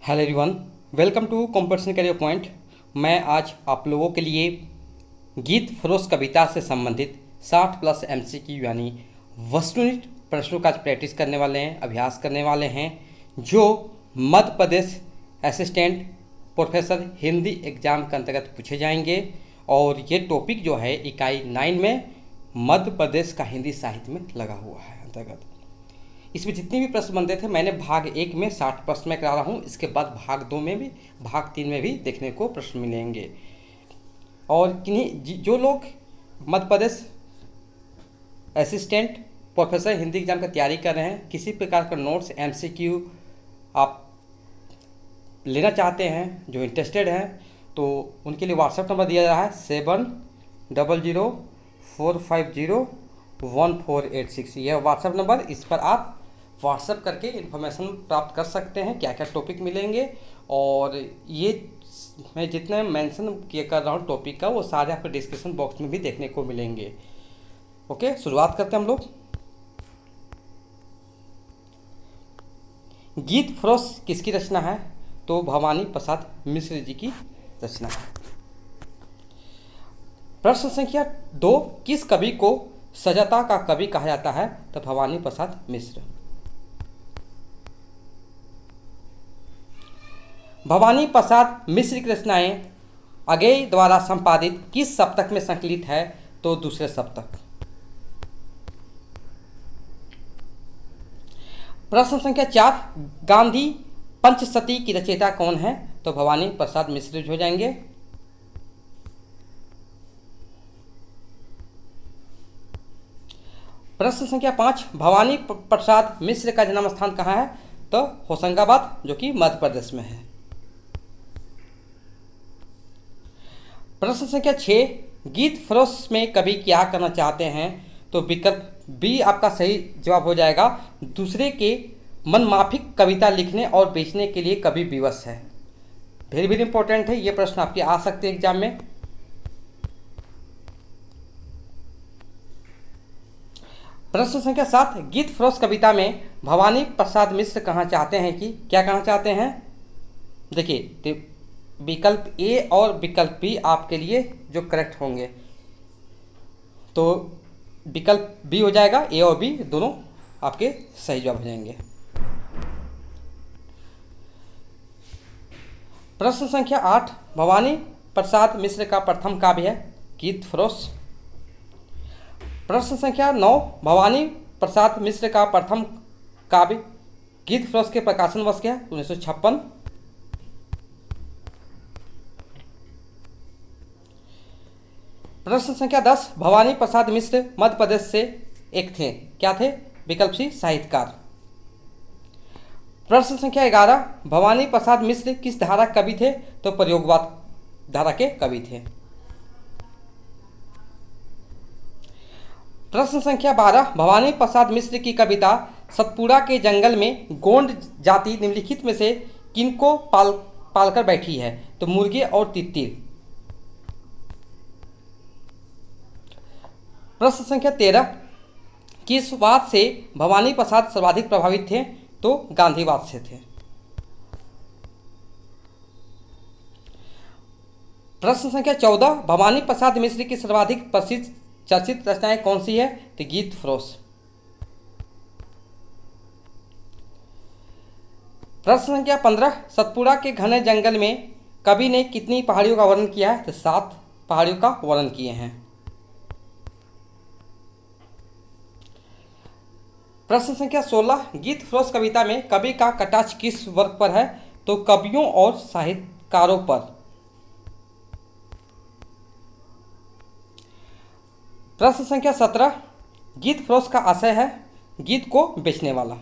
Hello everyone, welcome to Competition Career Point. मैं आज आप लोगों के लिए गीत फरोश कविता से संबंधित 60+ MCQ यानी वस्तुनिष्ठ प्रश्नों का प्रैक्टिस करने वाले हैं, अभ्यास करने वाले हैं, जो Madhya Pradesh assistant professor Hindi exam के अंतर्गत पूछे जाएंगे। और ये टॉपिक जो है इकाई 9 में मध्य प्रदेश का हिंदी साहित्य में लगा हुआ है अंतर्गत। इसमें जितने भी प्रश्न बनते थे मैंने भाग 1 में 60 प्रश्न में करा रहा हूँ। इसके बाद भाग 2 में भी, भाग 3 में भी देखने को प्रश्न मिलेंगे। और किन्हीं जो लोग Madhya Pradesh assistant professor Hindi exam की तैयारी कर रहे हैं, किसी प्रकार का नोट्स MCQ आप लेना चाहते हैं, जो इंटरेस्टेड हैं, तो उनके लिए व्हाट्सएप नंबर दिया जा रहा है 7004501486। यह व्हाट्सएप नंबर, इस पर आप व्हाट्सएप करके इन्फॉर्मेशन प्राप्त कर सकते हैं क्या क्या टॉपिक मिलेंगे। और ये मैं जितने मेंशन किया कर रहा हूँ टॉपिक का, वो सारे आपको डिस्क्रिप्शन बॉक्स में भी देखने को मिलेंगे। ओके, शुरुआत करते हैं हम लोग। गीत फरोश किसकी रचना है? तो भवानी प्रसाद मिश्र जी की रचना है। प्रश्न संख्या 2, किस कवि को सजता का कवि कहा जाता है? तो भवानी प्रसाद मिश्र। भवानी प्रसाद मिश्र की रचनाएं अगेय द्वारा संपादित किस सप्तक में संकलित है? तो दूसरे सप्तक। प्रश्न संख्या 4, गांधी पंचशती की रचयिता कौन है? तो भवानी प्रसाद मिश्र हो जाएंगे। प्रश्न संख्या 5, भवानी प्रसाद मिश्र का जन्म स्थान कहाँ है? तो होशंगाबाद, जो कि मध्य प्रदेश में है। प्रश्न संख्या 6, गीत फरोश में कवि क्या करना चाहते हैं? तो विकल्प बी आपका सही जवाब हो जाएगा। दूसरे के मनमाफिक कविता लिखने और बेचने के लिए कवि विवश है। वेरी वेरी इंपॉर्टेंट है, ये प्रश्न आपके आ सकते हैं एग्जाम में। प्रश्न संख्या 7, गीत फरोश कविता में भवानी प्रसाद मिश्र कहाँ चाहते हैं कि क्या कहना चाहते हैं? देखिए, विकल्प ए और विकल्प बी आपके लिए जो करेक्ट होंगे, तो विकल्प बी हो जाएगा। ए और बी दोनों आपके सही जवाब हो जाएंगे। प्रश्न संख्या 8, भवानी प्रसाद मिश्र का प्रथम काव्य है गीत फरोश। प्रश्न संख्या 9, भवानी प्रसाद मिश्र का प्रथम काव्य गीत फरोश के प्रकाशन वर्ष क्या? 1956। प्रश्न संख्या 10, भवानी प्रसाद मिश्र मध्य प्रदेश से एक थे, क्या थे? विकल्प सी साहित्यकार। प्रश्न संख्या 11, भवानी प्रसाद मिश्र किस धारा कवि थे? तो प्रयोगवाद धारा के कवि थे। प्रश्न संख्या 12, भवानी प्रसाद मिश्र की कविता सतपुड़ा के जंगल में गोंड जाति निम्नलिखित में से किनको पालकर बैठी है? तो मुर्गे और तित्तिर। प्रश्न संख्या 13, किस वाद से भवानी प्रसाद सर्वाधिक प्रभावित थे? तो गांधीवाद से थे। प्रश्न संख्या 14, भवानी प्रसाद मिश्र की सर्वाधिक प्रसिद्ध चर्चित रचनाएं कौन सी है? तो गीत फरोश। प्रश्न संख्या 15, सतपुड़ा के घने जंगल में कवि ने कितनी पहाड़ियों का वर्णन किया है? तो 7 पहाड़ियों का वर्णन किए हैं। प्रश्न संख्या 16, गीत फरोश कविता में कवि का कटाक्ष किस वर्ग पर है? तो कवियों और साहित्यकारों पर। प्रश्न संख्या 17, गीत फरोश का आशय है गीत को बेचने वाला।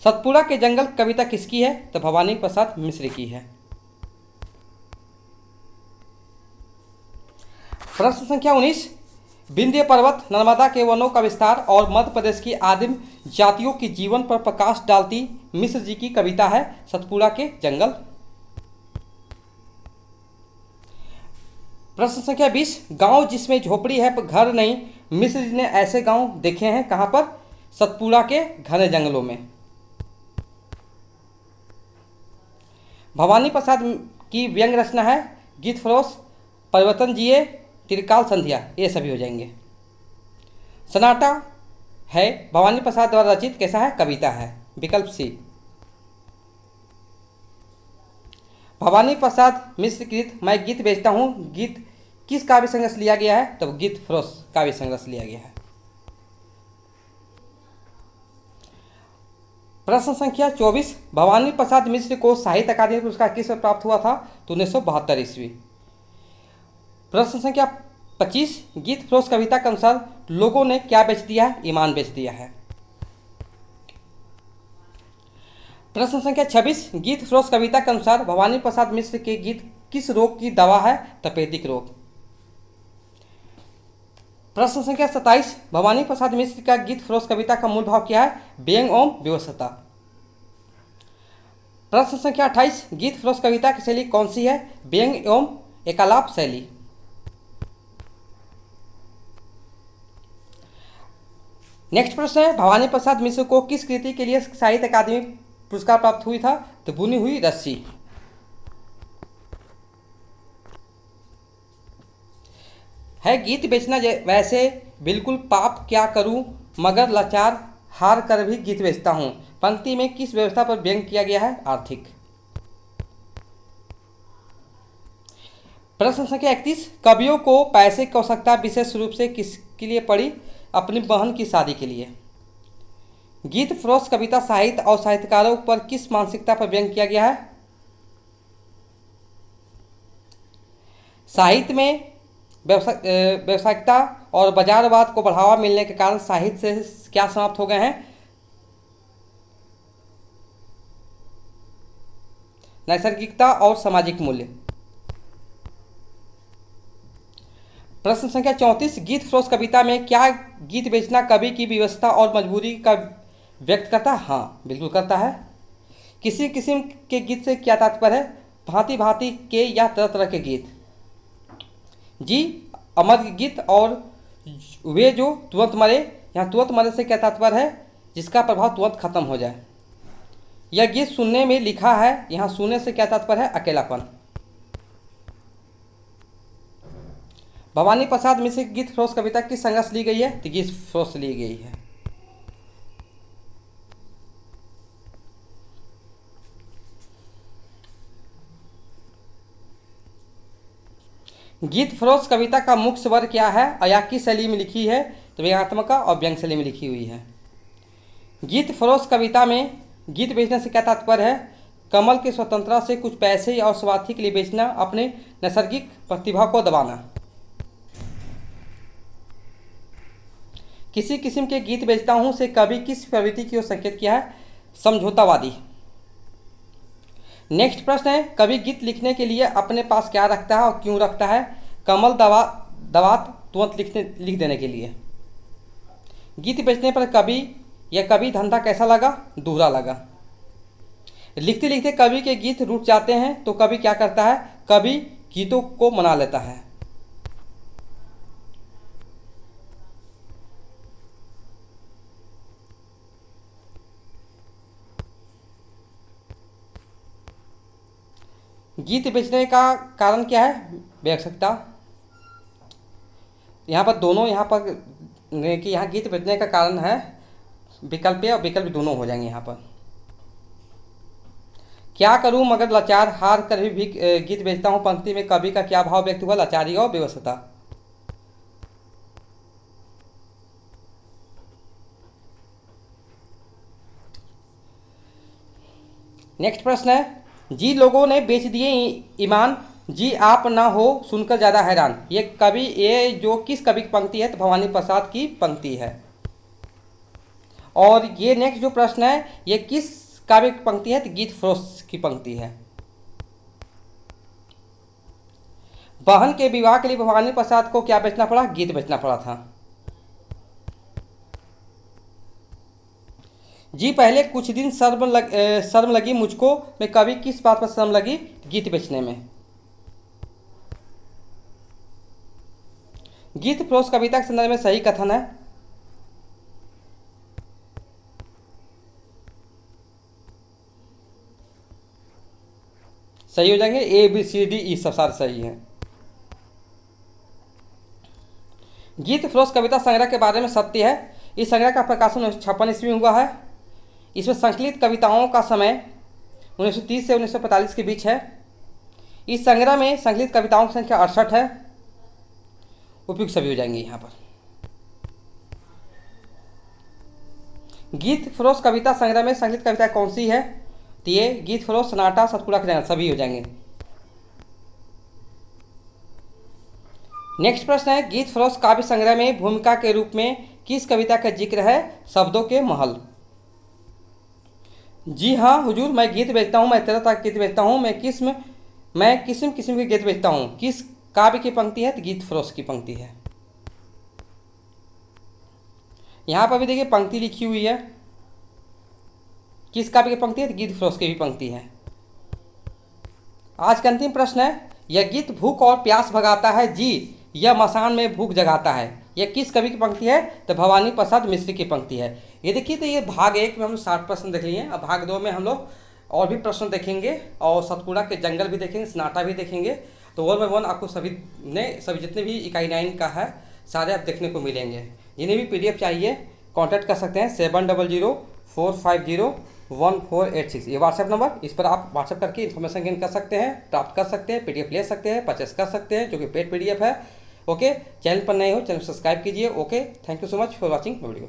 सतपुड़ा के जंगल कविता किसकी है? तो भवानी प्रसाद मिश्र की है। प्रश्न संख्या 19, विंध्य पर्वत, नर्मदा के वनों का विस्तार और मध्य प्रदेश की आदिम जातियों के जीवन पर प्रकाश डालती मिश्र जी की कविता है सतपुड़ा के जंगल। प्रश्न संख्या 20, गांव जिसमें झोपड़ी है पर घर नहीं, मिश्र जी ने ऐसे गांव देखे हैं कहां पर? सतपुड़ा के घने जंगलों में। भवानी प्रसाद की व्यंग रचना है गीत फरोश, परिवर्तन जिए, त्रिकाल संध्या, ये सभी हो जाएंगे। सन्नाटा है भवानी प्रसाद द्वारा रचित कैसा है, कविता है, विकल्प सी। भवानी प्रसाद मिश्र कृत मैं गीत बेचता हूँ गीत किस काव्य संग्रह से लिया गया है, तो गीत फरोश काव्य संग्रह से लिया गया है। प्रश्न संख्या 24, भवानी प्रसाद मिश्र को साहित्य अकादमी पुरस्कार किस में प्राप्त हुआ था, तो 1972 ईस्वी। प्रश्न संख्या 25, गीत फरोश कविता के अनुसार लोगों ने क्या बेच दिया है, ईमान बेच दिया है। प्रश्न संख्या 26, गीत फरोश कविता के अनुसार भवानी प्रसाद मिश्र के गीत किस रोग की दवा है, तपेदिक रोग। प्रश्न संख्या 27, भवानी प्रसाद मिश्र का गीत फरोश कविता का मूल भाव क्या है, व्यंग एवं विवशता। प्रश्न संख्या 28, गीत फरोश कविता की शैली कौन सी है, व्यंग एवं एकालाप शैली। नेक्स्ट प्रश्न है, भवानी प्रसाद मिश्र को किस कृति के लिए साहित्य अकादमी पुरस्कार प्राप्त हुई था, तो बुनी हुई रस्सी। है गीत बेचना वैसे बिल्कुल पाप क्या करूं मगर लाचार हार कर भी गीत बेचता हूं, पंक्ति में किस व्यवस्था पर व्यंग किया गया है, आर्थिक। प्रश्न संख्या 31, कवियों को पैसे की आवश्यकता विशेष रूप से किसके लिए पड़ी, अपनी बहन की शादी के लिए। गीत फरोश कविता साहित्य और साहित्यकारों पर किस मानसिकता पर व्यंग किया गया है, साहित्य में व्यावसायिकता और बाजारवाद को बढ़ावा मिलने के कारण साहित्य से क्या समाप्त हो गए हैं, नैसर्गिकता और सामाजिक मूल्य। प्रश्न संख्या 34, गीत फरोश कविता में क्या गीत बेचना कवि की व्यवस्था और मजबूरी का व्यक्त करता है, हाँ बिल्कुल करता है। किसी किस्म के गीत से क्या तात्पर्य है, भांति भांति के या तरह तरह के गीत। जी अमर गीत और वे जो तुरंत मरे, यहाँ तुरंत मरे से क्या तात्पर्य है, जिसका प्रभाव तुरंत खत्म हो जाए। यह गीत सुनने में लिखा है, यहाँ सुनने से क्या तात्पर्य है, अकेलापन। भवानी प्रसाद मिश्र की गीत फरोश कविता किस संग्रह से ली गई है, तो गीत फरोश से ली गई है। गीत फरोश कविता का मुख्य स्वर क्या है, अयाकी शैली में लिखी है, तो व्यंग्यात्मक और व्यंग शैली में लिखी हुई है। गीत फरोश कविता में गीत बेचने से क्या तात्पर्य है, कमल की स्वतंत्रता से कुछ पैसे और स्वार्थी के लिए बेचना, अपने नैसर्गिक प्रतिभा को दबाना। किसी किस्म के गीत बेचता हूँ से कवि किस प्रवृत्ति की ओर संकेत किया है, समझौतावादी। नेक्स्ट प्रश्न है, कवि गीत लिखने के लिए अपने पास क्या रखता है और क्यों रखता है, कमल दवात तुरंत लिख देने के लिए। गीत बेचने पर कवि धंधा कैसा लगा, दोहरा लगा। लिखते लिखते कवि के गीत रुक जाते हैं तो कवि क्या करता है, कवि गीतों को मना लेता है। गीत बेचने का कारण क्या है, व्यावसायिकता। यहाँ पर दोनों यहाँ पर कि यहाँ गीत बेचने का कारण है विकल्प और विकल्प दोनों हो जाएंगे। यहाँ पर क्या करूँ मगर लाचार हार कर भी गीत बेचता हूँ, पंक्ति में कवि का क्या भाव व्यक्त हुआ, लाचारी और बेवसता। नेक्स्ट प्रश्न है, जी लोगों ने बेच दिए ईमान, जी आप ना हो सुनकर ज़्यादा हैरान। ये जो किस कवि की पंक्ति है, तो भवानी प्रसाद की पंक्ति है। और ये नेक्स्ट जो प्रश्न है ये किस काव्य की पंक्ति है, तो गीत फरोश की पंक्ति है। बहन के विवाह के लिए भवानी प्रसाद को क्या बेचना पड़ा, गीत बेचना पड़ा था। जी पहले कुछ दिन शर्म लगी मुझको, मैं कवि किस बात पर शर्म लगी, गीत बेचने में। गीत फरोश कविता के संदर्भ में सही कथन है। सही हो जाएंगे। A B C D E सब सारे सही हैं। गीत फरोश कविता संग्रह के बारे में सत्य है। इस संग्रह का प्रकाशन 1956 ईस्वी में हुआ है। इसमें संकलित कविताओं का समय 1930 से 1945 के बीच है। इस संग्रह में संकलित कविताओं की संख्या 68 है। उपयुक्त सभी हो जाएंगे यहाँ पर। गीत फरोश कविता संग्रह में संकलित कविता कौन सी है? तो ये गीत फरोश, सन्नाटा, सतपुड़ा के जंगल सभी हो जाएंगे। नेक्स्ट प्रश्न है, गीत फरोश काव्य संग्रह में भूमिका के रूप में किस कविता का जिक्र है? शब्दों के महल। जी हाँ हुजूर, मैं गीत बेचता हूँ, मैं तरह तरह के गीत बेचता हूँ, मैं किस्म किस्म के गीत बेचता हूँ। किस काव्य की पंक्ति है? तो गीत फरोश की पंक्ति है। यहाँ पर भी देखिए पंक्ति लिखी हुई है। किस काव्य की पंक्ति है? तो गीत फरोश की भी पंक्ति है। आज का अंतिम प्रश्न है, यह गीत भूख और प्यास भगाता है जी, यह मसान में भूख जगाता है। यह किस कवि की पंक्ति है? तो भवानी प्रसाद मिश्र की पंक्ति है। ये देखिए, तो ये भाग 1 में हम 60 प्रश्न देख लिए हैं। अब भाग 2 में हम लोग और भी प्रश्न देखेंगे और सतपुड़ा के जंगल भी देखेंगे, सन्नाटा भी देखेंगे। तो 1 बाय 1 आपको सभी जितने भी इकाई 9 का है सारे आप देखने को मिलेंगे। जिन्हें भी PDF चाहिए कॉन्टैक्ट कर सकते हैं 7004501486, ये व्हाट्सएप नंबर। इस पर आप व्हाट्सएप करके इन्फॉर्मेशन गेन कर सकते हैं, प्राप्त कर सकते हैं, PDF ले सकते हैं, परचेस कर सकते हैं, जो कि पेड PDF है। ओके, चैनल पर नए हो चैनल सब्सक्राइब कीजिए। Okay, thank you so much for watching video.